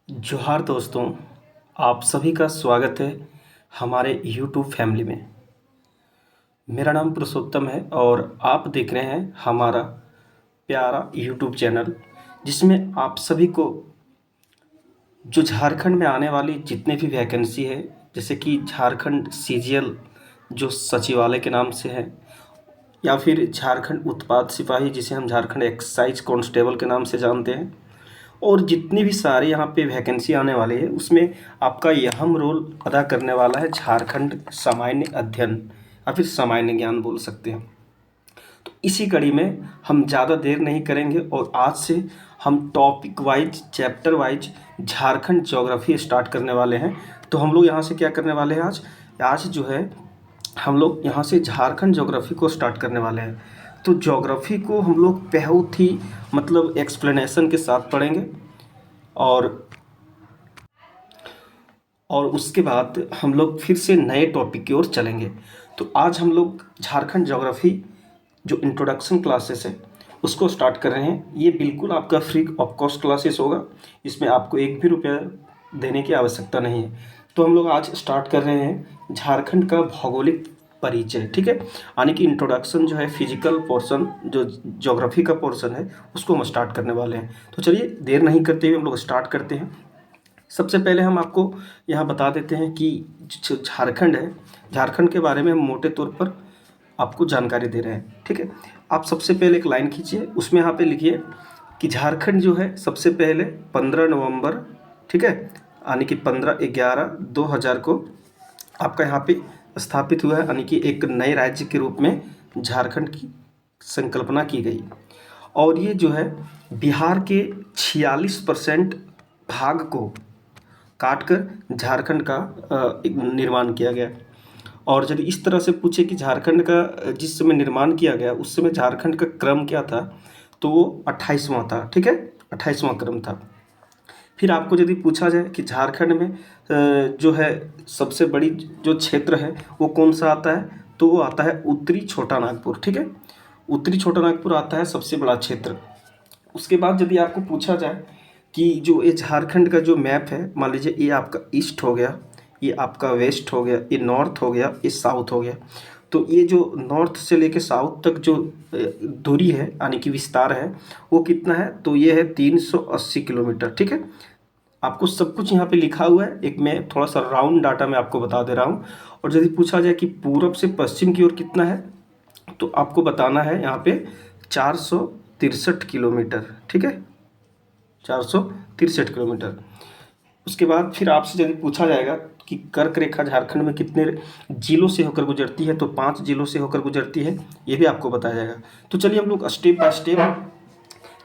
जोहार दोस्तों, आप सभी का स्वागत है हमारे यूट्यूब फैमिली में। मेरा नाम पुरुषोत्तम है और आप देख रहे हैं हमारा प्यारा यूट्यूब चैनल, जिसमें आप सभी को जो झारखंड में आने वाली जितने भी वैकेंसी है, जैसे कि झारखंड सीजीएल जो सचिवालय के नाम से है, या फिर झारखंड उत्पाद सिपाही जिसे हम झारखंड एक्साइज कांस्टेबल के नाम से जानते हैं, और जितनी भी सारी यहाँ पे वैकेंसी आने वाली है, उसमें आपका यह अहम रोल अदा करने वाला है झारखंड सामान्य अध्ययन या फिर सामान्य ज्ञान बोल सकते हैं। तो इसी कड़ी में हम ज़्यादा देर नहीं करेंगे और आज से हम topic wise chapter wise Jharkhand geography start करने वाले हैं। तो हम लोग यहाँ से क्या करने वाले हैं, आज जो है हम लोग यहाँ से झारखंड ज्योग्राफी को स्टार्ट करने वाले हैं। तो ज्योग्राफी को हम लोग बहुत ही मतलब एक्सप्लेनेशन के साथ पढ़ेंगे और उसके बाद हम लोग फिर से नए टॉपिक की ओर चलेंगे। तो आज हम लोग झारखंड ज्योग्राफी जो इंट्रोडक्शन क्लासेस है उसको स्टार्ट कर रहे हैं। ये बिल्कुल आपका फ्री ऑफ कॉस्ट क्लासेस होगा, इसमें आपको एक भी रुपया देने की आवश्यकता नहीं है। तो हम लोग आज स्टार्ट कर रहे हैं झारखंड का भौगोलिक परिचय, ठीक है। यानी कि इंट्रोडक्शन जो है फिजिकल पोर्शन, जो ज्योग्राफी का पोर्शन है, उसको हम स्टार्ट करने वाले हैं। तो चलिए देर नहीं करते हुए हम लोग स्टार्ट करते हैं। सबसे पहले हम आपको यहाँ बता देते हैं कि जो झारखंड है, झारखंड के बारे में हम मोटे तौर पर आपको जानकारी दे रहे हैं, ठीक है। आप सबसे पहले एक लाइन खींचिए, उसमें यहाँ पे लिखिए कि झारखंड जो है सबसे पहले 15 नवंबर, ठीक है, यानी कि 15/11/2000 को आपका यहाँ पे स्थापित हुआ है, यानी कि एक नए राज्य के रूप में झारखंड की संकल्पना की गई। और ये जो है बिहार के 46% भाग को काटकर झारखंड का एक निर्माण किया गया। और यदि इस तरह से पूछे कि झारखंड का जिस समय निर्माण किया गया उस समय झारखंड का क्रम क्या था, तो वो 28वां था, ठीक है, 28वां क्रम था। फिर आपको यदि पूछा जाए कि झारखंड में जो है सबसे बड़ी जो क्षेत्र है वो कौन सा आता है, तो वो आता है उत्तरी छोटा नागपुर, ठीक है। उत्तरी छोटा नागपुर आता है सबसे बड़ा क्षेत्र। उसके बाद यदि आपको पूछा जाए कि जो ये झारखंड का जो मैप है, मान लीजिए ये आपका ईस्ट हो गया, ये आपका वेस्ट हो गया, ये नॉर्थ हो गया, ये साउथ हो गया। तो ये जो नॉर्थ से लेके साउथ तक जो दूरी है यानी कि विस्तार है वो कितना है, तो ये है 380 किलोमीटर, ठीक है। आपको सब कुछ यहाँ पे लिखा हुआ है, एक मैं थोड़ा सा राउंड डाटा मैं आपको बता दे रहा हूँ। और यदि पूछा जाए कि पूरब से पश्चिम की ओर कितना है, तो आपको बताना है यहाँ पे 463 किलोमीटर, ठीक है, 463 किलोमीटर। उसके बाद फिर आपसे यदि पूछा जाएगा कि कर्क रेखा झारखंड में कितने जिलों से होकर गुजरती है, तो 5 जिलों से होकर गुजरती है, ये भी आपको बताया जाएगा। तो चलिए हम लोग स्टेप बाय स्टेप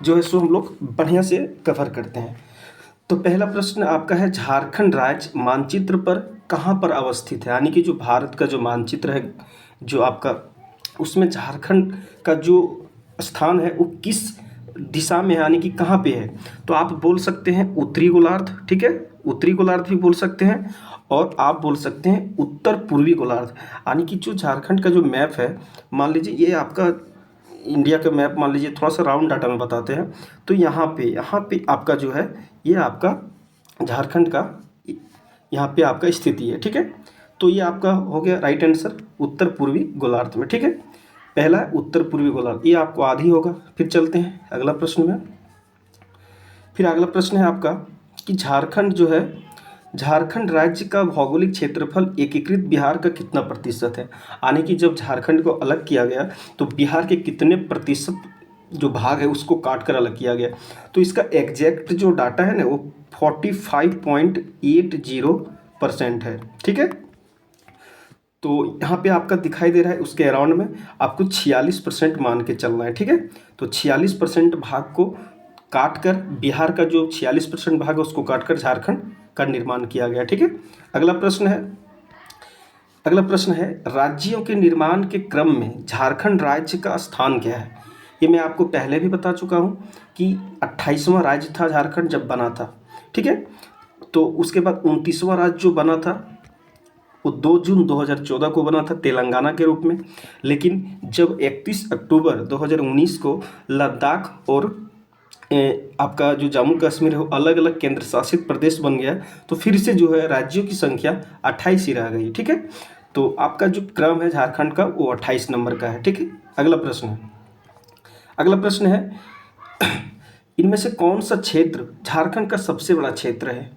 जो है सो हम लोग बढ़िया से कवर करते हैं। तो पहला प्रश्न आपका है, झारखंड राज्य मानचित्र पर कहाँ पर अवस्थित है, यानी कि जो भारत का जो मानचित्र है जो आपका, उसमें झारखंड का जो स्थान है वो किस दिशा में है, यानी कि कहाँ पे है। तो आप बोल सकते हैं उत्तरी गोलार्ध, ठीक है, उत्तरी गोलार्ध भी बोल सकते हैं, और आप बोल सकते हैं उत्तर पूर्वी गोलार्ध। यानी कि जो झारखंड का जो मैप है, मान लीजिए ये आपका इंडिया का मैप, मान लीजिए थोड़ा सा राउंड डाटा में बताते हैं, तो यहाँ पे आपका जो है ये आपका झारखंड का यहाँ पे आपका स्थिति है, ठीक है। तो ये आपका हो गया राइट आंसर उत्तर पूर्वी गोलार्ध में, ठीक है। पहला है उत्तर पूर्वी गोलार्ध, ये आपको आधी होगा। फिर चलते हैं अगला प्रश्न में। फिर अगला प्रश्न है आपका कि झारखंड जो है, झारखंड राज्य का भौगोलिक क्षेत्रफल एकीकृत बिहार का कितना प्रतिशत है, यानी कि जब झारखंड को अलग किया गया तो बिहार के कितने प्रतिशत जो भाग है उसको काट कर अलग किया गया। तो इसका एग्जैक्ट जो डाटा है ना वो 45.80% है, ठीक है। तो यहाँ पे आपका दिखाई दे रहा है, उसके अराउंड में आपको 46% मान के चलना है, ठीक है। तो 46% भाग को काट कर, बिहार का जो 46% भाग है उसको काट कर झारखंड का निर्माण किया गया, ठीक है। अगला प्रश्न है राज्यों के निर्माण के क्रम में झारखंड राज्य का स्थान क्या है। ये मैं आपको पहले भी बता चुका हूँ कि 28वां राज्य था झारखंड जब बना था, ठीक है। तो उसके बाद 29वां राज्य जो बना था वो 2 जून 2014 को बना था तेलंगाना के रूप में। लेकिन जब 31 अक्टूबर 2019 को लद्दाख और आपका जो जम्मू कश्मीर है वो अलग अलग केंद्र शासित प्रदेश बन गया, तो फिर से जो है राज्यों की संख्या 28 ही रह गई। ठीक है, तो आपका जो क्रम है झारखंड का वो 28 नंबर का है। ठीक है, अगला प्रश्न है इनमें से कौन सा क्षेत्र झारखंड का सबसे बड़ा क्षेत्र है?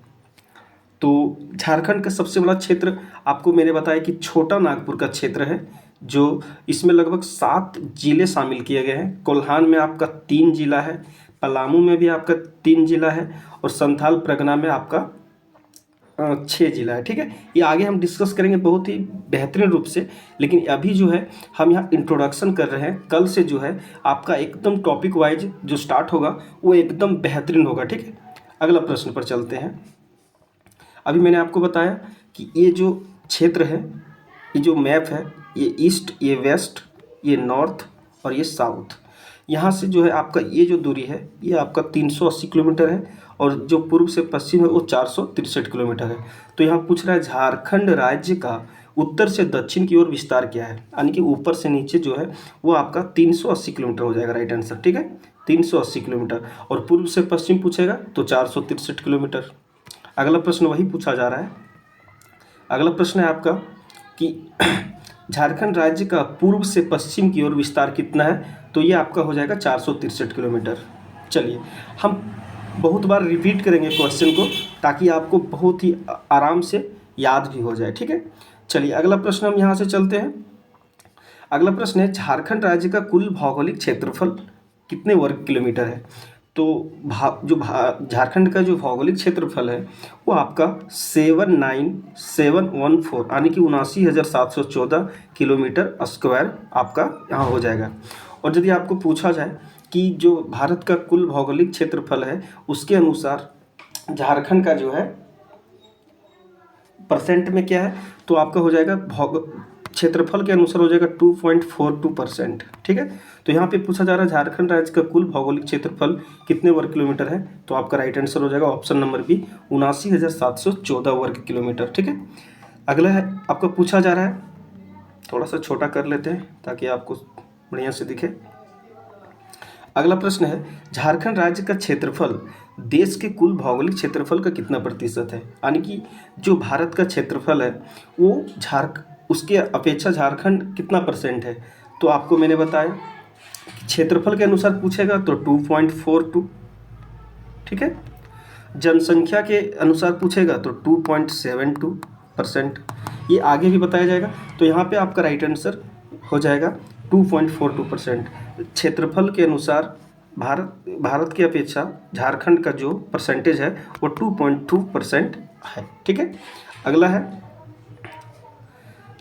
तो झारखंड का सबसे बड़ा क्षेत्र आपको मैंने बताया कि छोटा नागपुर का क्षेत्र है, जो इसमें लगभग 7 जिले शामिल किए गए हैं। कोल्हान में आपका 3 जिला है, पलामू में भी आपका 3 जिला है, और संथाल परगना में आपका 6 जिला है। ठीक है, ये आगे हम डिस्कस करेंगे बहुत ही बेहतरीन रूप से, लेकिन अभी जो है हम यहाँ इंट्रोडक्शन कर रहे हैं। कल से जो है आपका एकदम टॉपिक वाइज जो स्टार्ट होगा वो एकदम बेहतरीन होगा। ठीक है, अगला प्रश्न पर चलते हैं। अभी मैंने आपको बताया कि ये जो क्षेत्र है, ये जो मैप है, ये ईस्ट, ये वेस्ट, ये नॉर्थ और ये साउथ। यहाँ से जो है आपका ये जो दूरी है ये आपका 380 किलोमीटर है, और जो पूर्व से पश्चिम है वो 463 किलोमीटर है। तो यहाँ पूछ रहा है झारखंड राज्य का उत्तर से दक्षिण की ओर विस्तार क्या है, यानी कि ऊपर से नीचे जो है वो आपका 380 किलोमीटर हो जाएगा। Right answer. ठीक है, 380 किलोमीटर, और पूर्व से पश्चिम पूछेगा तो 463 किलोमीटर। अगला प्रश्न वही पूछा जा रहा है। अगला प्रश्न है आपका कि झारखंड राज्य का पूर्व से पश्चिम की ओर विस्तार कितना है? तो ये आपका हो जाएगा 463 किलोमीटर। चलिए हम बहुत बार रिपीट करेंगे क्वेश्चन को, ताकि आपको बहुत ही आराम से याद भी हो जाए। ठीक है, चलिए अगला प्रश्न हम यहाँ से चलते हैं। अगला प्रश्न है झारखंड राज्य का कुल भौगोलिक क्षेत्रफल कितने वर्ग किलोमीटर है? तो झारखंड का जो भौगोलिक क्षेत्रफल है वो आपका 79714 यानी कि 79,714 किलोमीटर स्क्वायर आपका यहाँ हो जाएगा। और यदि आपको पूछा जाए कि जो भारत का कुल भौगोलिक क्षेत्रफल है उसके अनुसार झारखंड का जो है परसेंट में क्या है, तो आपका हो जाएगा क्षेत्रफल के अनुसार हो जाएगा 2.42%। ठीक है, तो यहाँ पे पूछा जा रहा है झारखंड राज्य का कुल भौगोलिक क्षेत्रफल कितने वर्ग किलोमीटर है, तो आपका राइट आंसर हो जाएगा ऑप्शन नंबर बी, 79,714 वर्ग किलोमीटर। ठीक है, अगला है आपका पूछा जा रहा है, थोड़ा सा छोटा कर लेते हैं ताकि आपको बढ़िया से दिखे। अगला प्रश्न है झारखंड राज्य का क्षेत्रफल देश के कुल भौगोलिक क्षेत्रफल का कितना प्रतिशत है, यानी कि जो भारत का क्षेत्रफल है वो उसके अपेक्षा झारखंड कितना परसेंट है। तो आपको मैंने बताया क्षेत्रफल के अनुसार पूछेगा तो 2.42। ठीक है, जनसंख्या के अनुसार पूछेगा तो 2.72%। ये आगे भी बताया जाएगा, तो यहाँ पे आपका राइट आंसर हो जाएगा 2.42%। क्षेत्रफल के अनुसार भारत की अपेक्षा झारखंड का जो परसेंटेज है वो 2.2% है। ठीक है, अगला है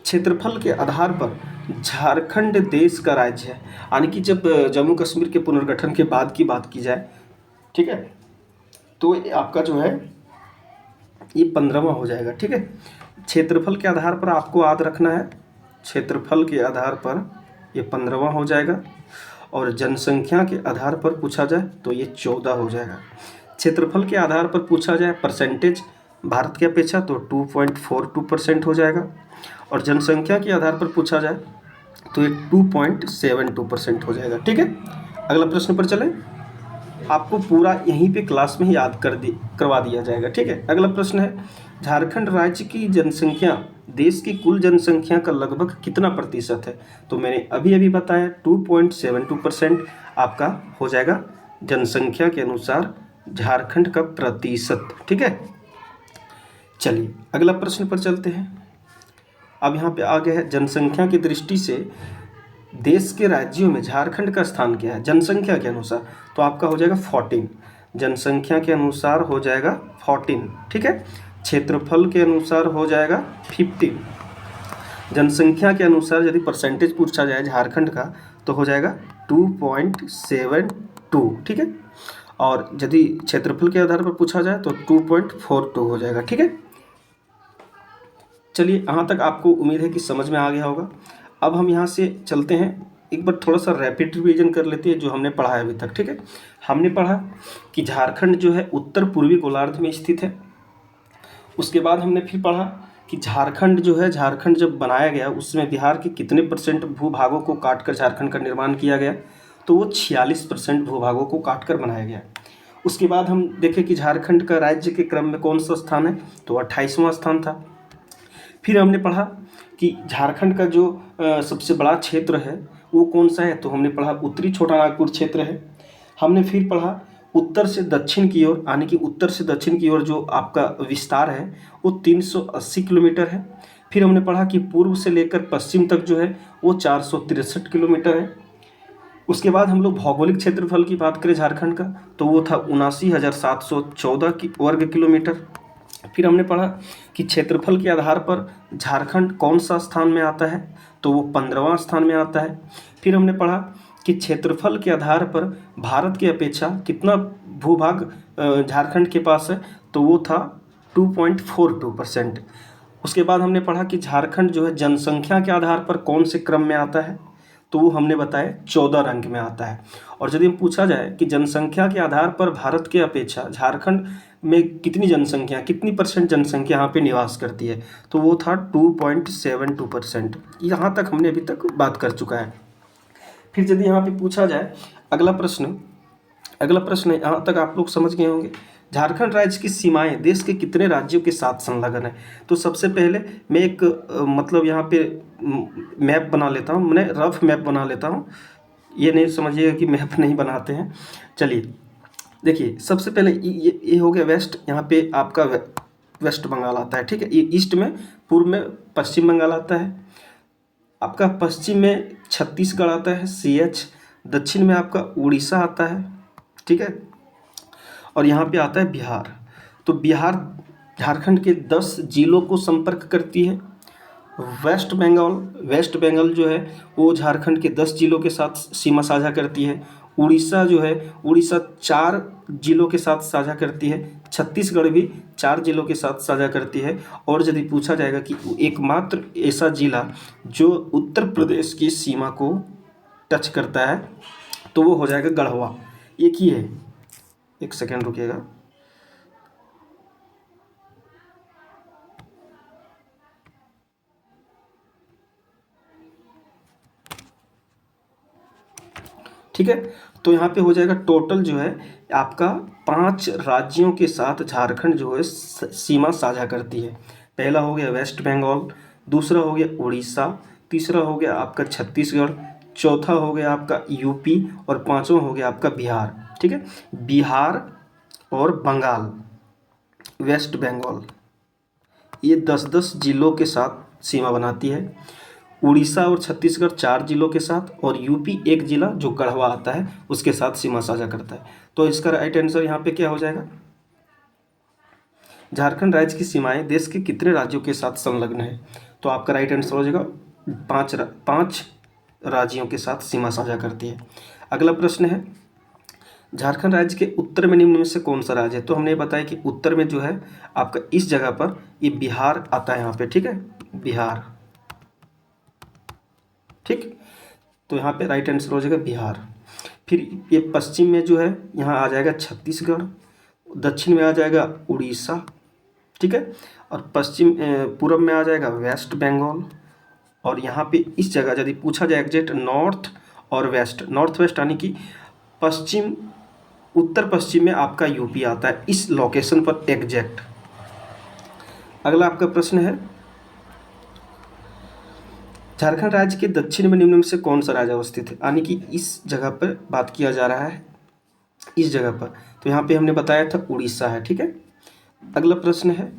क्षेत्रफल के आधार पर झारखंड देश का राज्य है, यानी कि जब जम्मू कश्मीर के पुनर्गठन के बाद की बात की जाए, ठीक है, तो आपका जो है ये 15वां हो जाएगा। ठीक है, क्षेत्रफल के आधार पर आपको याद रखना है, क्षेत्रफल के आधार पर ये 15वां हो जाएगा, और जनसंख्या के आधार पर पूछा जाए तो ये 14 हो जाएगा। क्षेत्रफल के आधार पर पूछा जाए परसेंटेज भारत की अपेक्षा तो 2.42% हो जाएगा, और जनसंख्या के आधार पर पूछा जाए तो ये 2.72% हो जाएगा। ठीक है, अगला प्रश्न पर चलें, आपको पूरा यहीं पे क्लास में ही याद करवा दिया जाएगा। ठीक है, अगला प्रश्न है झारखंड राज्य की जनसंख्या देश की कुल जनसंख्या का लगभग कितना प्रतिशत है? तो मैंने अभी बताया 2.72% आपका हो जाएगा जनसंख्या के अनुसार झारखंड का प्रतिशत। ठीक है, चलिए अगला प्रश्न पर चलते हैं। अब यहाँ पे आ गया है जनसंख्या की दृष्टि से देश के राज्यों में झारखंड का स्थान क्या है जनसंख्या के अनुसार, तो आपका हो जाएगा 14। जनसंख्या के अनुसार हो जाएगा 14। ठीक है, क्षेत्रफल के अनुसार हो जाएगा 15। जनसंख्या के अनुसार यदि परसेंटेज पूछा जाए झारखंड का तो हो जाएगा 2.72। ठीक है, और यदि क्षेत्रफल के आधार पर पूछा जाए तो 2.42 हो जाएगा। ठीक है, चलिए यहाँ तक आपको उम्मीद है कि समझ में आ गया होगा। अब हम यहाँ से चलते हैं, एक बार थोड़ा सा रैपिड रिवीजन कर लेते हैं जो हमने पढ़ा है अभी तक। ठीक है, हमने पढ़ा कि झारखंड जो है उत्तर पूर्वी गोलार्ध में स्थित है। उसके बाद हमने फिर पढ़ा कि झारखंड जो है, झारखंड जब बनाया गया उसमें बिहार के कितने % भूभागों को काटकर झारखंड का निर्माण किया गया, तो वो 46% भूभागों को काटकर बनाया गया। उसके बाद हम देखें कि झारखंड का राज्य के क्रम में कौन सा स्थान है, तो 28वां स्थान था। फिर हमने पढ़ा कि झारखंड का जो सबसे बड़ा क्षेत्र है वो कौन सा है, तो हमने पढ़ा उत्तरी छोटा नागपुर क्षेत्र है। हमने फिर पढ़ा उत्तर से दक्षिण की ओर, यानी कि उत्तर से दक्षिण की ओर जो आपका विस्तार है वो 380 किलोमीटर है। फिर हमने पढ़ा कि पूर्व से लेकर पश्चिम तक जो है वो 463 किलोमीटर है। उसके बाद हम लोग भौगोलिक क्षेत्रफल की बात करें झारखंड का, तो वो था 79,714 की वर्ग किलोमीटर। फिर हमने पढ़ा कि क्षेत्रफल के आधार पर झारखंड कौन सा स्थान में आता है, तो वो 15वां स्थान में आता है। फिर हमने पढ़ा कि क्षेत्रफल के आधार पर भारत की अपेक्षा कितना भूभाग झारखंड के पास है, तो वो था 2.42%। उसके बाद हमने पढ़ा कि झारखंड जो है जनसंख्या के आधार पर कौन से क्रम में आता है, तो वो हमने बताया 14 रैंक में आता है। और यदि पूछा जाए कि जनसंख्या के आधार पर भारत के अपेक्षा झारखंड में कितनी जनसंख्या, कितनी परसेंट जनसंख्या यहाँ पे निवास करती है, तो वो था 2.72%। यहाँ तक हमने अभी तक बात कर चुका है। फिर यदि यहाँ पे पूछा जाए अगला प्रश्न यहाँ तक आप लोग समझ गए होंगे। झारखंड राज्य की सीमाएं देश के कितने राज्यों के साथ संलग्न है, तो सबसे पहले मैं एक मतलब यहाँ पे मैप बना लेता हूँ, मैंने रफ मैप बना लेता हूँ, ये नहीं समझिएगा कि मैप नहीं बनाते हैं। चलिए देखिए, सबसे पहले ये हो गया वेस्ट, यहाँ पे आपका वेस्ट बंगाल आता है, ठीक है। ये ईस्ट में, पूर्व में पश्चिम बंगाल आता है, आपका पश्चिम में छत्तीसगढ़ आता है CH, दक्षिण में आपका उड़ीसा आता है, ठीक है, और यहाँ पे आता है बिहार। तो बिहार झारखंड के 10 जिलों को संपर्क करती है। वेस्ट बंगाल जो है वो झारखंड के 10 जिलों के साथ सीमा साझा करती है। उड़ीसा जो है, उड़ीसा 4 जिलों के साथ साझा करती है। छत्तीसगढ़ भी 4 जिलों के साथ साझा करती है। और यदि पूछा जाएगा कि एकमात्र ऐसा जिला जो उत्तर प्रदेश की सीमा को टच करता है, तो वो हो जाएगा गढ़वा, एक ही है। एक सेकेंड रुकिएगा। ठीक है, तो यहाँ पे हो जाएगा टोटल जो है आपका 5 राज्यों के साथ झारखंड जो है सीमा साझा करती है। पहला हो गया वेस्ट बंगाल, दूसरा हो गया उड़ीसा, तीसरा हो गया आपका छत्तीसगढ़, चौथा हो गया आपका यूपी, और पांचवा हो गया आपका बिहार। ठीक है, बिहार और बंगाल, वेस्ट बंगाल, ये 10-10 जिलों के साथ सीमा बनाती है। उड़ीसा और छत्तीसगढ़ 4 जिलों के साथ, और यूपी 1 जिला जो गढ़वा आता है उसके साथ सीमा साझा करता है। तो इसका राइट आंसर यहाँ पे क्या हो जाएगा, झारखंड राज्य की सीमाएं देश के कितने राज्यों के साथ संलग्न है, तो आपका राइट आंसर हो जाएगा 5 राज्यों के साथ सीमा साझा करती है। अगला प्रश्न है, झारखंड राज्य के उत्तर में निम्न में से कौन सा राज्य है, तो हमने बताया कि उत्तर में जो है आपका इस जगह पर ये बिहार आता है यहाँ पे, ठीक है, बिहार, ठीक, तो यहाँ पे राइट आंसर हो जाएगा बिहार। फिर ये पश्चिम में जो है यहाँ आ जाएगा छत्तीसगढ़, दक्षिण में आ जाएगा उड़ीसा, ठीक है, और पूरब में आ जाएगा वेस्ट बंगाल, और यहाँ पे इस जगह यदि पूछा जाए एग्जैक्ट नॉर्थ वेस्ट यानी कि पश्चिम, उत्तर पश्चिम में आपका यूपी आता है इस लोकेशन पर एग्जैक्ट। अगला आपका प्रश्न है, झारखंड राज्य के दक्षिण में निम्न में से कौन सा राज्य अवस्थित है, यानी कि इस जगह पर बात किया जा रहा है, इस जगह पर, तो यहाँ पे हमने बताया था उड़ीसा है, ठीक है। अगला प्रश्न है,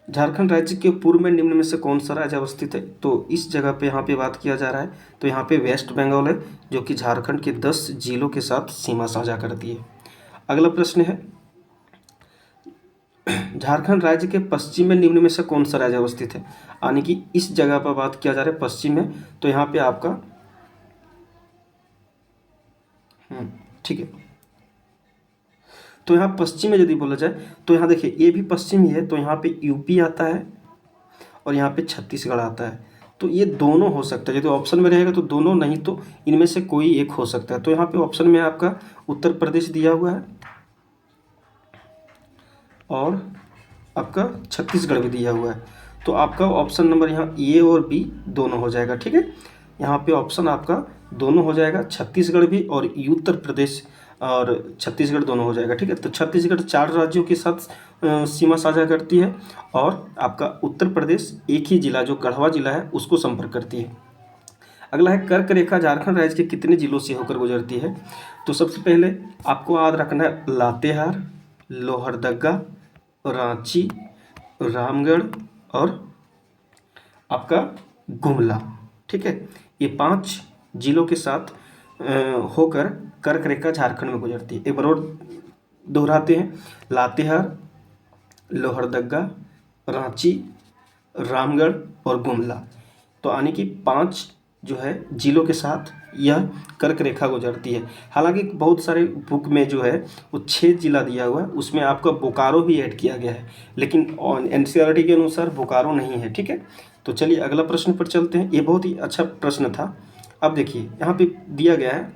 झारखंड राज्य के पूर्व में निम्न में से कौन सा राज्य अवस्थित है, तो इस जगह पे यहाँ पे बात किया जा रहा है, तो यहाँ पे वेस्ट बंगाल है जो कि झारखंड के 10 जिलों के साथ सीमा साझा करती है। अगला प्रश्न है, झारखंड राज्य के पश्चिम में निम्न में से कौन सा राज्य अवस्थित है, यानी कि इस जगह पर बात किया जा रहा है पश्चिम में, तो यहाँ पे आपका ठीक है, तो यहाँ पश्चिम में यदि बोला जाए तो यहाँ देखिए ये भी पश्चिम ही है, तो यहाँ पे यूपी आता है और यहाँ पे छत्तीसगढ़ आता है, तो ये दोनों हो सकता है, यदि ऑप्शन में रहेगा तो दोनों, नहीं तो इनमें से कोई एक हो सकता है। तो यहाँ पे ऑप्शन में आपका उत्तर प्रदेश दिया हुआ है और आपका छत्तीसगढ़ भी दिया हुआ है, तो आपका ऑप्शन नंबर यहाँ ए और बी दोनों हो जाएगा, ठीक है। यहाँ पे ऑप्शन आपका दोनों हो जाएगा, छत्तीसगढ़ भी और उत्तर प्रदेश और छत्तीसगढ़ दोनों हो जाएगा। ठीक है, तो छत्तीसगढ़ 4 राज्यों के साथ सीमा साझा करती है और आपका उत्तर प्रदेश एक ही जिला जो गढ़वा जिला है उसको संपर्क करती है। अगला है कर्क रेखा झारखंड राज्य के कितने जिलों से होकर गुजरती है। तो सबसे पहले आपको याद रखना है लातेहार, लोहरदगा, रांची, रामगढ़ और आपका गुमला। ठीक है, ये 5 जिलों के साथ होकर कर्क रेखा झारखंड में गुजरती है। एक बार और दोहराते हैं, लातेहार, लोहरदगा, रांची, रामगढ़ और गुमला। तो आने की 5 जो है जिलों के साथ यह कर्क रेखा गुजरती है। हालांकि बहुत सारे बुक में जो है वो 6 जिला दिया हुआ है, उसमें आपका बोकारो भी ऐड किया गया है, लेकिन एनसीईआरटी के अनुसार बोकारो नहीं है। ठीक है, तो चलिए अगला प्रश्न पर चलते हैं। ये बहुत ही अच्छा प्रश्न था। अब देखिए यहाँ पे दिया गया है,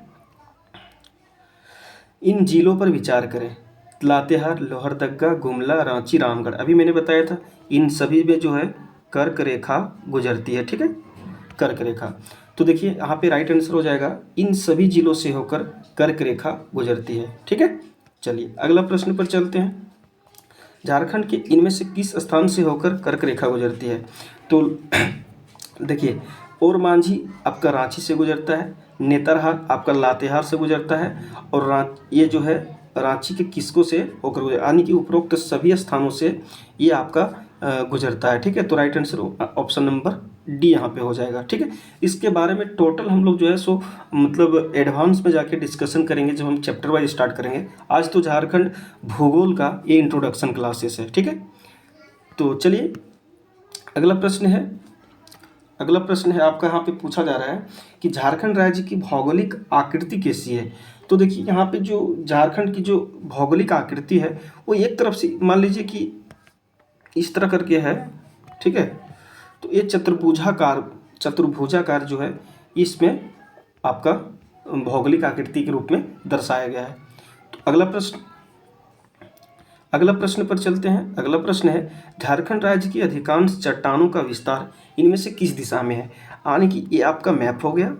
इन जिलों पर विचार करें। लातेहार, लोहरदगा, गुमला, रांची, रामगढ़, अभी मैंने बताया था इन सभी में जो है कर्क रेखा गुजरती है। ठीक है, कर्क रेखा। तो देखिए यहाँ पे राइट आंसर हो जाएगा, इन सभी जिलों से होकर कर्क रेखा गुजरती है। ठीक है, चलिए अगला प्रश्न पर चलते हैं। झारखंड के इनमें से किस स्थान से होकर कर्क रेखा गुजरती है। तो देखिए, और मांझी आपका रांची से गुजरता है, नेतरहाट आपका लातेहार से गुजरता है और ये जो है रांची के किसको से होकर गुजर, यानी कि उपरोक्त सभी स्थानों से ये आपका गुजरता है। ठीक है, तो right answer option number D यहाँ पे हो जाएगा। ठीक है, इसके बारे में टोटल हम लोग जो है सो मतलब एडवांस में जाके डिस्कशन करेंगे जब हम चैप्टर वाइज स्टार्ट करेंगे। आज तो झारखंड भूगोल का ये इंट्रोडक्शन क्लासेस है। ठीक है, तो चलिए अगला प्रश्न है। अगला प्रश्न है आपका, यहाँ पे पूछा जा रहा है कि झारखंड राज्य की भौगोलिक आकृति कैसी है। तो देखिए यहाँ पे जो झारखंड की जो भौगोलिक आकृति है वो एक तरफ से मान लीजिए कि इस तरह करके है। ठीक है, तो ये चतुर्भुजाकार जो है इसमें आपका भौगोलिक आकृति के रूप में दर्शाया गया है। तो अगला प्रश्न पर चलते हैं। अगला प्रश्न है, झारखंड राज्य की अधिकांश चट्टानों का विस्तार इनमें से किस दिशा में है। यानी कि ये आपका मैप हो गया।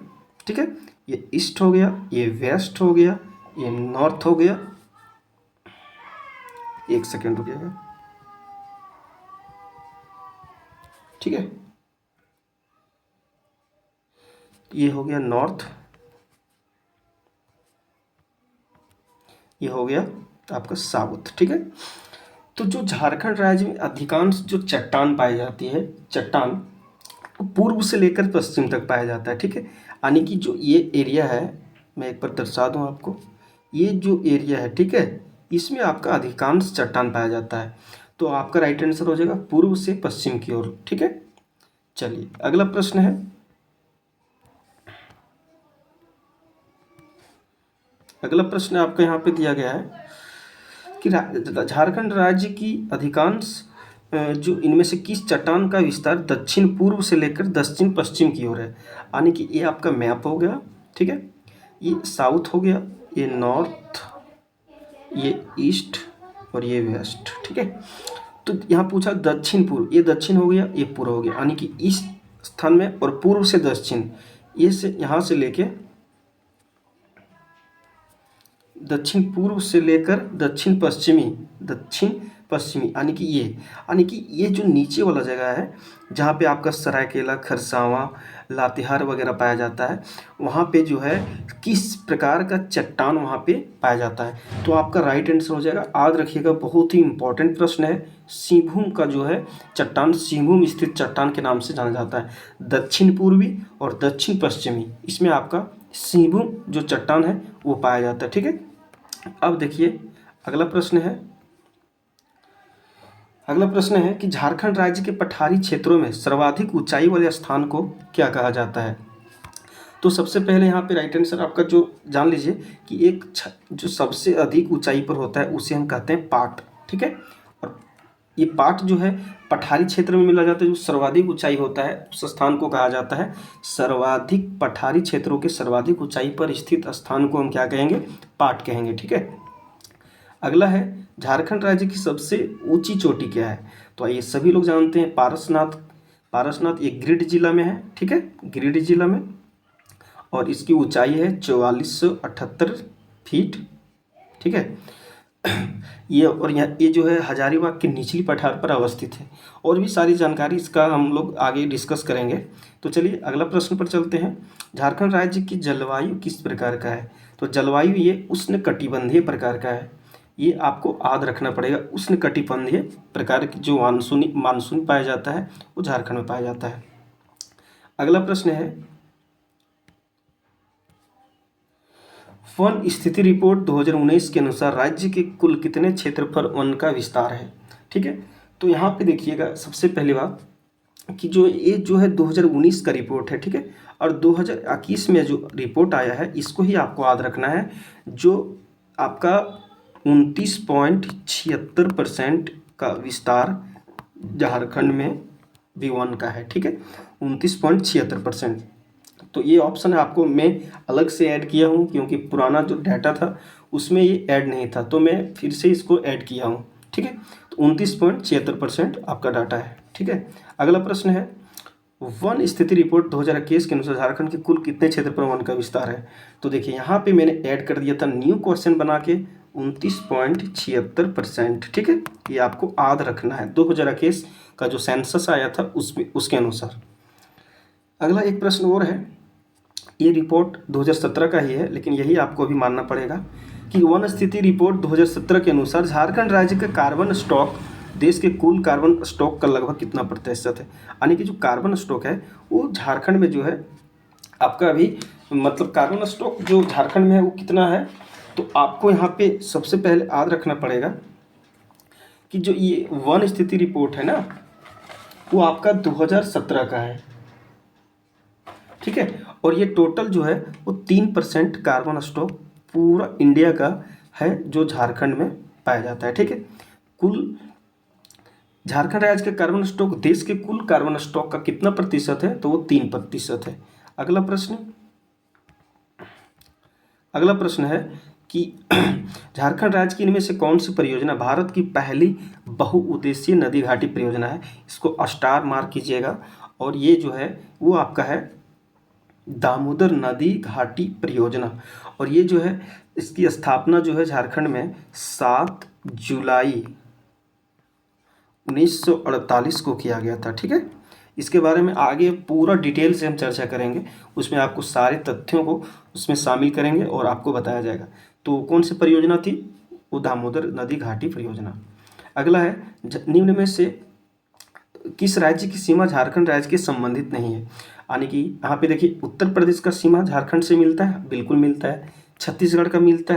ठीक है, ये ईस्ट हो गया, ये वेस्ट हो गया, ये नॉर्थ हो गया। एक सेकेंड रुकिएगा। ठीक है, ये हो गया नॉर्थ, ये हो गया आपका साउथ। ठीक है, तो जो झारखंड राज्य में अधिकांश जो चट्टान पाई जाती है, चट्टान पूर्व से लेकर पश्चिम तक पाया जाता है। ठीक है, यानी कि जो ये एरिया है, मैं एक बार दर्शा दूं आपको, ये जो एरिया है, ठीक है, इसमें आपका अधिकांश चट्टान पाया जाता है। तो आपका राइट आंसर हो जाएगा पूर्व से पश्चिम की ओर। ठीक है, चलिए अगला प्रश्न है। अगला प्रश्न आपका यहाँ पे दिया गया है कि झारखंड राज्य की अधिकांश जो इनमें से किस चट्टान का विस्तार दक्षिण पूर्व से लेकर दक्षिण पश्चिम की ओर है। यानी कि ये आपका मैप हो गया। ठीक है, ये साउथ हो गया, ये नॉर्थ, ये ईस्ट और ये वेस्ट। ठीक है, तो यहाँ पूछा दक्षिण पूर्व, ये दक्षिण हो गया, ये पूर्व हो गया, यानी कि इस स्थान में और पूर्व से दक्षिण, ये से यहाँ से लेके दक्षिण पूर्व से लेकर दक्षिण पश्चिमी यानी कि ये जो नीचे वाला जगह है जहाँ पे आपका सरायकेला, खरसावां, लातेहार वगैरह पाया जाता है, वहाँ पे जो है किस प्रकार का चट्टान वहाँ पे पाया जाता है। तो आपका राइट आंसर हो जाएगा, याद रखिएगा, बहुत ही इंपॉर्टेंट प्रश्न है। सिंहभूम का जो है चट्टान, सिंहभूम स्थित चट्टान के नाम से जाना जाता है। दक्षिण पूर्वी और दक्षिण पश्चिमी, इसमें आपका सिंहभूम जो चट्टान है वो पाया जाता है। ठीक है, अब देखिए अगला प्रश्न है कि झारखंड राज्य के पठारी क्षेत्रों में सर्वाधिक ऊंचाई वाले स्थान को क्या कहा जाता है। तो सबसे पहले यहाँ पे राइट आंसर आपका जो जान लीजिए कि एक जो सबसे अधिक ऊंचाई पर होता है उसे हम कहते हैं पाट। ठीक है, और ये पाट जो है पठारी क्षेत्र में मिला जाता है। जो सर्वाधिक ऊंचाई होता है उस स्थान को कहा जाता है सर्वाधिक, पठारी क्षेत्रों के सर्वाधिक ऊंचाई पर स्थित स्थान को हम क्या कहेंगे, पाट कहेंगे। ठीक है, अगला है झारखंड राज्य की सबसे ऊंची चोटी क्या है। तो ये सभी लोग जानते हैं पारसनाथ। ये गिरिडीह जिला में है। ठीक है, गिरिडीह जिला में। और इसकी ऊंचाई है 4478 फीट। ठीक है। ये और यहाँ ये जो है हजारीबाग के निचली पठार पर अवस्थित है। और भी सारी जानकारी इसका हम लोग आगे डिस्कस करेंगे। तो चलिए अगला प्रश्न पर चलते हैं। झारखंड राज्य की जलवायु किस प्रकार का है? तो जलवायु ये उष्णकटिबंधीय प्रकार का है। ये आपको याद रखना पड़ेगा। उष्णकटिबंधीय प्रकार की जो मानसून पाया जाता है वो झारखंड में पाया जाता है। अगला प्रश्न है, वन स्थिति रिपोर्ट 2019 के अनुसार राज्य के कुल कितने क्षेत्रफल वन का विस्तार है? ठीक है। तो यहाँ पे देखिएगा, सबसे पहली बात कि जो ये जो है 2019 का रिपोर्ट है। ठीक है। और 2021 में जो रिपोर्ट आया है इसको ही आपको याद रखना है। जो आपका 29.76% का विस्तार झारखंड में V1 का है। ठीक है, 29.76%। तो ये ऑप्शन आपको मैं अलग से ऐड किया हूँ क्योंकि पुराना जो डाटा था उसमें ये ऐड नहीं था, तो मैं फिर से इसको ऐड किया हूँ। ठीक है, तो 29.76% आपका डाटा है। ठीक है। अगला प्रश्न है, वन स्थिति रिपोर्ट 2021 के अनुसार झारखंड के कुल कितने क्षेत्र पर वन का विस्तार है? तो देखिए यहाँ पे मैंने ऐड कर दिया था न्यू क्वेश्चन बना के 29.76%। ठीक है, ये आपको याद रखना है। 2021 का जो सेंसस आया था उसमें उसके अनुसार। अगला एक प्रश्न और है, ये रिपोर्ट 2017 का ही है लेकिन यही आपको अभी मानना पड़ेगा कि वन स्थिति रिपोर्ट 2017 के अनुसार झारखंड राज्य का कार्बन स्टॉक देश के कुल कार्बन स्टॉक का लगभग कितना प्रतिशत है? यानी कि जो कार्बन स्टॉक है वो झारखंड में जो है आपका अभी मतलब कार्बन स्टॉक जो झारखंड में है वो कितना है? तो आपको यहाँ पे सबसे पहले याद रखना पड़ेगा कि जो ये वन स्थिति रिपोर्ट है ना वो आपका 2017 का है। ठीक है, और ये टोटल जो है वो 3% कार्बन स्टॉक पूरा इंडिया का है जो झारखंड में पाया जाता है। ठीक है, कुल झारखंड राज्य का कार्बन स्टॉक देश के कुल कार्बन स्टॉक का कितना प्रतिशत है? तो वो 3% है। अगला प्रश्न है कि झारखंड राज्य की इनमें से कौन सी परियोजना भारत की पहली बहुउद्देशीय नदी घाटी परियोजना है? इसको स्टार मार्क कीजिएगा। और ये जो है वो आपका है दामोदर नदी घाटी परियोजना। और ये जो है इसकी स्थापना जो है झारखंड में 7 जुलाई 1948 को किया गया था। ठीक है, इसके बारे में आगे पूरा डिटेल से हम चर्चा करेंगे। उसमें आपको सारे तथ्यों को उसमें शामिल करेंगे और आपको बताया जाएगा। तो कौन सी परियोजना थी? वो दामोदर नदी घाटी परियोजना। अगला है, निम्न में से किस राज्य की सीमा झारखंड राज्य के संबंधित नहीं है? यानी कि यहाँ पे देखिए, उत्तर प्रदेश का सीमा झारखंड से मिलता है, बिल्कुल मिलता है। छत्तीसगढ़ का मिलता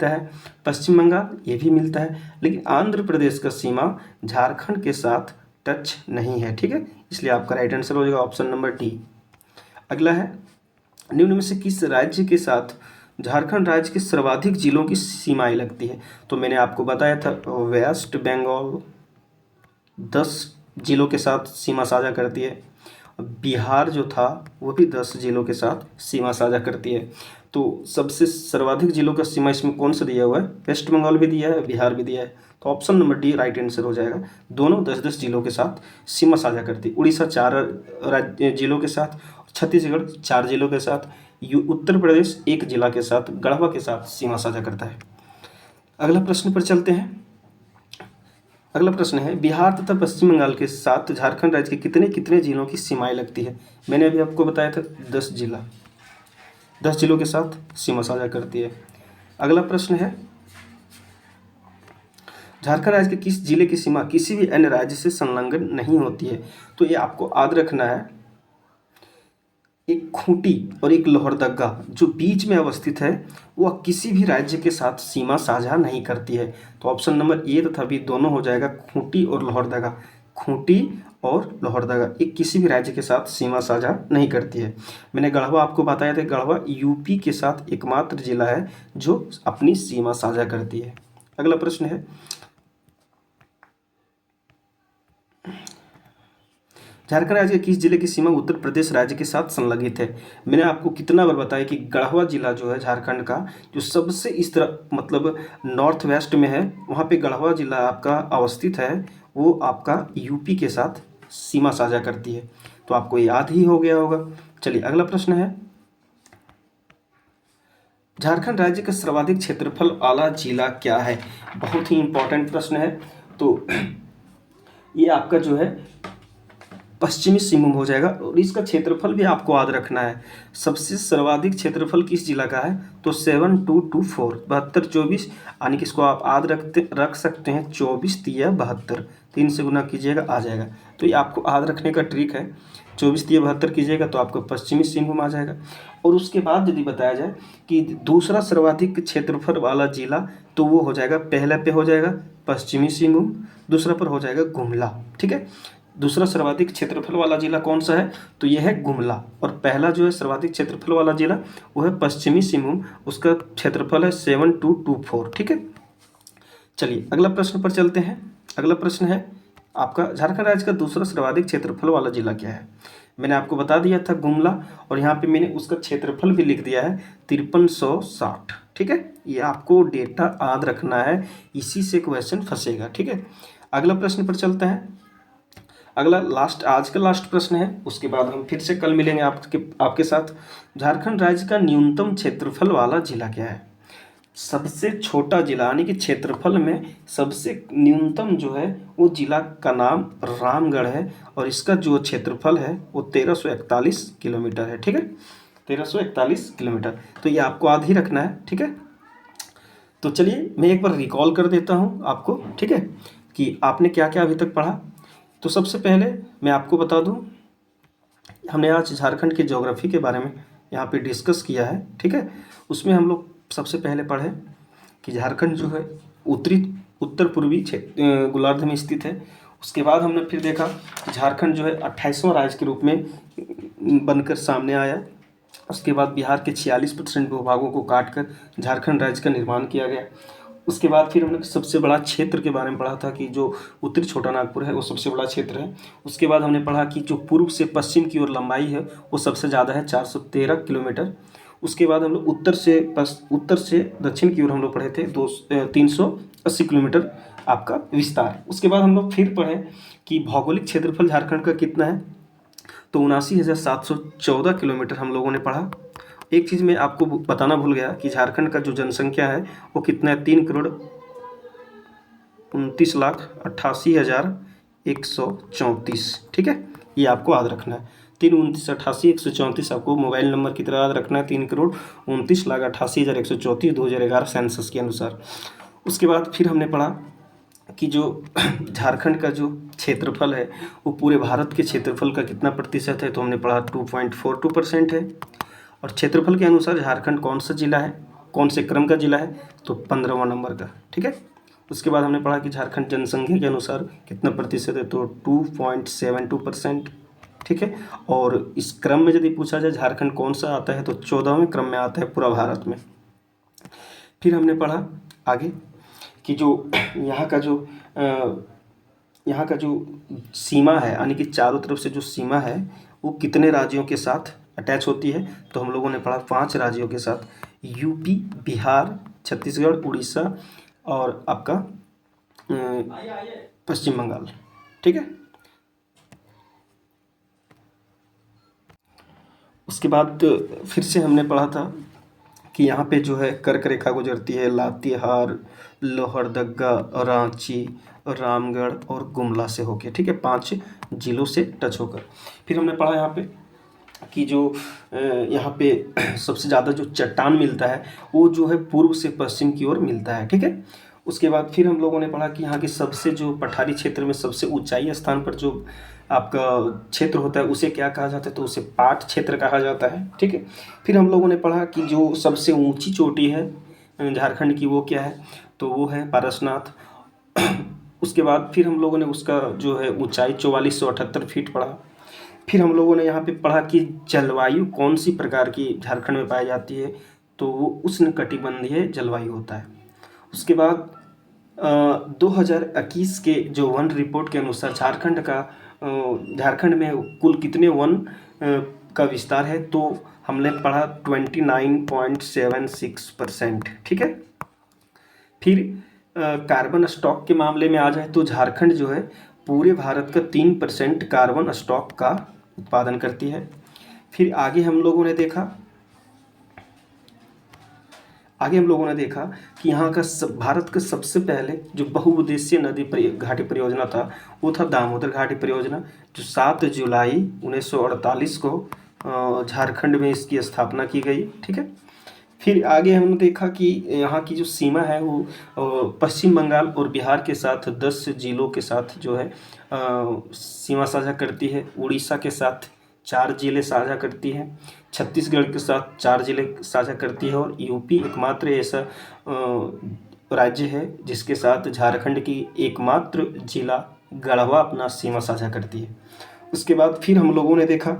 है। पश्चिम बंगाल ये भी मिलता है, लेकिन आंध्र प्रदेश का सीमा झारखंड के साथ टच नहीं है। ठीक है, इसलिए आपका राइट आंसर हो जाएगा ऑप्शन नंबर डी। अगला है, निम्न में से किस राज्य के साथ झारखंड राज्य के सर्वाधिक जिलों की सीमाएं लगती है? तो मैंने आपको बताया था वेस्ट बंगाल 10 जिलों के साथ सीमा साझा करती है। बिहार जो था वो भी 10 जिलों के साथ सीमा साझा करती है। तो सबसे सर्वाधिक जिलों का सीमा इसमें कौन सा दिया हुआ है? वेस्ट बंगाल भी दिया है, बिहार भी दिया है। तो option number D right answer हो जाएगा। दोनों 10-10 जिलों के साथ सीमा साझा करती है। उड़ीसा 4 जिलों के साथ, छत्तीसगढ़ 4 जिलों के साथ, उत्तर प्रदेश 1 जिला के साथ, गढ़वा के साथ सीमा साझा करता है। अगला प्रश्न पर चलते हैं। अगला प्रश्न है, बिहार तथा पश्चिम बंगाल के साथ झारखंड राज्य के कितने कितने जिलों की सीमाएं लगती है? मैंने अभी आपको बताया था 10 जिलों के साथ सीमा साझा करती है। अगला प्रश्न है, झारखंड राज्य के किस जिले की सीमा किसी भी अन्य राज्य से संलग्न नहीं होती है? तो ये आपको याद रखना है, एक खूंटी और एक लोहरदगा जो बीच में अवस्थित है वह किसी भी राज्य के साथ सीमा साझा नहीं करती है। तो ऑप्शन नंबर ए तथा बी दोनों हो जाएगा, खूंटी और लोहरदगा। खूंटी और लोहरदगा ये किसी भी राज्य के साथ सीमा साझा नहीं करती है। मैंने गढ़वा आपको बताया था, गढ़वा यूपी के साथ एकमात्र जिला है जो अपनी सीमा साझा करती है। अगला प्रश्न है, झारखंड राज्य के किस जिले की सीमा उत्तर प्रदेश राज्य के साथ संलग्नित है? मैंने आपको कितना बार बताया कि गढ़वा जिला जो है झारखंड का जो सबसे इस तरह मतलब नॉर्थ वेस्ट में है, वहाँ पे गढ़वा जिला आपका अवस्थित है, वो आपका यूपी के साथ सीमा साझा करती है। तो आपको याद ही हो गया होगा। चलिए अगला प्रश्न है, झारखंड राज्य का सर्वाधिक क्षेत्रफल वाला जिला क्या है? बहुत ही इंपॉर्टेंट प्रश्न है। तो ये आपका जो है पश्चिमी सिंहभूम हो जाएगा और इसका क्षेत्रफल भी आपको याद रखना है। सबसे सर्वाधिक क्षेत्रफल किस जिला का है? तो 7224 7224, यानी कि इसको आप याद रख सकते हैं 24 तिया 72, 3 से गुना कीजिएगा आ जाएगा। तो ये आपको याद रखने का ट्रिक है। 24 तिया 72 कीजिएगा तो आपको पश्चिमी सिंहभूम आ जाएगा। और उसके बाद यदि बताया जाए कि दूसरा सर्वाधिक क्षेत्रफल वाला जिला, तो वो हो जाएगा, पहला पे हो जाएगा पश्चिमी सिंहभूम, दूसरा पर हो जाएगा गुमला। ठीक है, दूसरा सर्वाधिक क्षेत्रफल वाला जिला कौन सा है? तो यह है गुमला। और पहला जो है सर्वाधिक क्षेत्रफल वाला जिला वो है पश्चिमी सिंहभूम, उसका क्षेत्रफल है 7224। ठीक है, चलिए अगला प्रश्न पर चलते हैं। अगला प्रश्न है आपका, झारखंड राज्य का दूसरा सर्वाधिक क्षेत्रफल वाला जिला क्या है? मैंने आपको बता दिया था गुमला, और यहाँ पे मैंने उसका क्षेत्रफल भी लिख दिया है 5360। ठीक है, ये आपको डेटा याद रखना है, इसी से क्वेश्चन फंसेगा। ठीक है, अगला प्रश्न पर चलते हैं। अगला आज का लास्ट प्रश्न है, उसके बाद हम फिर से कल मिलेंगे आपके साथ। झारखंड राज्य का न्यूनतम क्षेत्रफल वाला जिला क्या है? सबसे छोटा जिला, यानी कि क्षेत्रफल में सबसे न्यूनतम जो है वो जिला का नाम रामगढ़ है, और इसका जो क्षेत्रफल है वो 1341 किलोमीटर है। ठीक है, 1341 किलोमीटर। तो ये आपको याद ही रखना है। ठीक है, तो चलिए मैं एक बार रिकॉल कर देता हूँ आपको। ठीक है, कि आपने क्या क्या अभी तक पढ़ा। तो सबसे पहले मैं आपको बता दूं, हमने आज झारखंड के ज्योग्राफी के बारे में यहाँ पे डिस्कस किया है। ठीक है, उसमें हम लोग सबसे पहले पढ़े कि झारखंड जो है उत्तर पूर्वी गोलार्ध में स्थित है। उसके बाद हमने फिर देखा कि झारखंड जो है 28वां राज्य के रूप में बनकर सामने आया। उसके बाद बिहार के 46% भूभागों को काटकर झारखंड राज्य का निर्माण किया गया। उसके बाद फिर हमने सबसे बड़ा क्षेत्र के बारे में पढ़ा था कि जो उत्तरी छोटा नागपुर है वो सबसे बड़ा क्षेत्र है। उसके बाद हमने पढ़ा कि जो पूर्व से पश्चिम की ओर लंबाई है वो सबसे ज़्यादा है 413 किलोमीटर। उसके बाद हम लोग उत्तर से दक्षिण की ओर हम लोग पढ़े थे 380 किलोमीटर आपका विस्तार। उसके बाद हम लोग फिर पढ़े कि भौगोलिक क्षेत्रफल झारखंड का कितना है, तो 79,714 किलोमीटर हम लोगों ने पढ़ा। एक चीज़ मैं आपको बताना भूल गया कि झारखंड का जो जनसंख्या है वो कितना है, 3,29,88,134। ठीक है, ये आपको याद रखना है। 3,29,88,134 आपको मोबाइल नंबर की तरह याद रखना है। 3,29,88,134 2011 सेंसस के अनुसार। उसके बाद फिर हमने पढ़ा कि जो झारखंड का जो क्षेत्रफल है वो पूरे भारत के क्षेत्रफल का कितना प्रतिशत है, तो हमने पढ़ा 2.42% है। और क्षेत्रफल के अनुसार झारखंड कौन सा जिला है, कौन से क्रम का जिला है, तो 15वां नंबर का। ठीक है, उसके बाद हमने पढ़ा कि झारखंड जनसंख्या के अनुसार कितना प्रतिशत है, तो 2.72%। ठीक है, और इस क्रम में यदि पूछा जाए झारखंड कौन सा आता है, तो 14वें क्रम में आता है पूरा भारत में। फिर हमने पढ़ा आगे कि जो यहाँ का जो सीमा है, यानी कि चारों तरफ से जो सीमा है वो कितने राज्यों के साथ अटैच होती है, तो हम लोगों ने पढ़ा 5 राज्यों के साथ, यूपी, बिहार, छत्तीसगढ़, उड़ीसा और आपका पश्चिम बंगाल। ठीक है, उसके बाद फिर से हमने पढ़ा था कि यहाँ पे जो है कर्क रेखा गुजरती है लातेहार, लोहरदगा, रांची, रामगढ़ और गुमला से होके। ठीक है, 5 जिलों से टच होकर। फिर हमने पढ़ा यहाँ पे कि जो यहाँ पे सबसे ज़्यादा जो चट्टान मिलता है वो जो है पूर्व से पश्चिम की ओर मिलता है। ठीक है, उसके बाद फिर हम लोगों ने पढ़ा कि यहाँ के सबसे जो पठारी क्षेत्र में सबसे ऊंचाई स्थान पर जो आपका क्षेत्र होता है उसे क्या कहा जाता है, तो उसे पाट क्षेत्र कहा जाता है। ठीक है, फिर हम लोगों ने पढ़ा कि जो सबसे ऊंची चोटी है झारखंड की वो क्या है, तो वो है पारसनाथ। उसके बाद फिर हम लोगों ने उसका जो है ऊंचाई 4478 फीट पढ़ा। फिर हम लोगों ने यहाँ पे पढ़ा कि जलवायु कौन सी प्रकार की झारखंड में पाई जाती है, तो वो उष्णकटिबंधीय जलवायु होता है। उसके बाद 2021 के जो वन रिपोर्ट के अनुसार झारखंड में कुल कितने वन का विस्तार है, तो हमने पढ़ा 29.76%। ठीक है, फिर कार्बन स्टॉक के मामले में आ जाए तो झारखंड जो है पूरे भारत का 3% कार्बन स्टॉक का उत्पादन करती है। फिर आगे हम लोगों ने देखा आगे हम लोगों ने देखा कि यहाँ का भारत का सबसे पहले जो बहुउद्देशीय घाटी परियोजना था वो था दामोदर घाटी परियोजना, जो 7 जुलाई 1948 को झारखंड में इसकी स्थापना की गई। ठीक है। फिर आगे हमने देखा कि यहाँ की जो सीमा है वो पश्चिम बंगाल और बिहार के साथ 10 जिलों के साथ जो है सीमा साझा करती है। उड़ीसा के साथ 4 जिले साझा करती है, छत्तीसगढ़ के साथ 4 जिले साझा करती है, और यूपी एकमात्र ऐसा राज्य है जिसके साथ झारखंड की एकमात्र जिला गढ़वा अपना सीमा साझा करती है। उसके बाद फिर हम लोगों ने देखा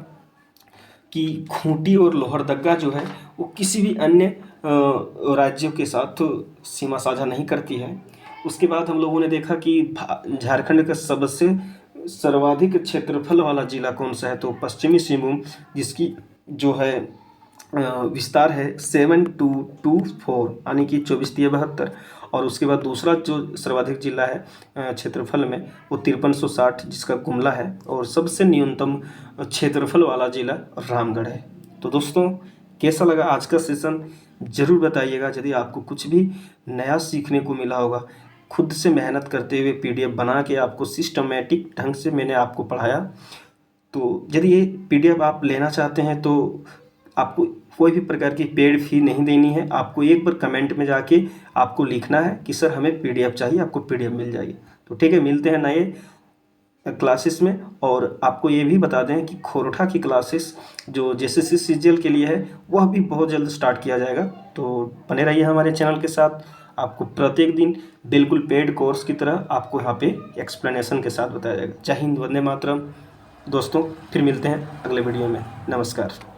कि खूंटी और लोहरदगा जो है वो किसी भी अन्य राज्यों के साथ सीमा साझा नहीं करती है। उसके बाद हम लोगों ने देखा कि झारखंड का सबसे सर्वाधिक क्षेत्रफल वाला जिला कौन सा है, तो पश्चिमी सिंहभूम, जिसकी जो है विस्तार है 7224 यानी कि 2472। और उसके बाद दूसरा जो सर्वाधिक जिला है क्षेत्रफल में वो 5360 जिसका गुमला है, और सबसे न्यूनतम क्षेत्रफल वाला जिला रामगढ़ है। तो दोस्तों कैसा लगा आज का सेशन ज़रूर बताइएगा। यदि आपको कुछ भी नया सीखने को मिला होगा, खुद से मेहनत करते हुए पीडीएफ बना के आपको सिस्टमेटिक ढंग से मैंने आपको पढ़ाया, तो यदि ये पीडीएफ आप लेना चाहते हैं तो आपको कोई भी प्रकार की पेड फी नहीं देनी है। आपको एक बार कमेंट में जाके आपको लिखना है कि सर हमें पीडीएफ चाहिए, आपको पीडीएफ मिल जाएगी। तो ठीक है, मिलते हैं नए क्लासेस में। और आपको ये भी बता दें कि खोरठा की क्लासेस जो जेएसएससी सीजीएल के लिए है वह भी बहुत जल्द स्टार्ट किया जाएगा। तो बने रहिए हमारे चैनल के साथ। आपको प्रत्येक दिन बिल्कुल पेड कोर्स की तरह आपको यहाँ पे एक्सप्लेनेशन के साथ बताया जाएगा। जय हिंद, वंदे मातरम। दोस्तों फिर मिलते हैं अगले वीडियो में। नमस्कार।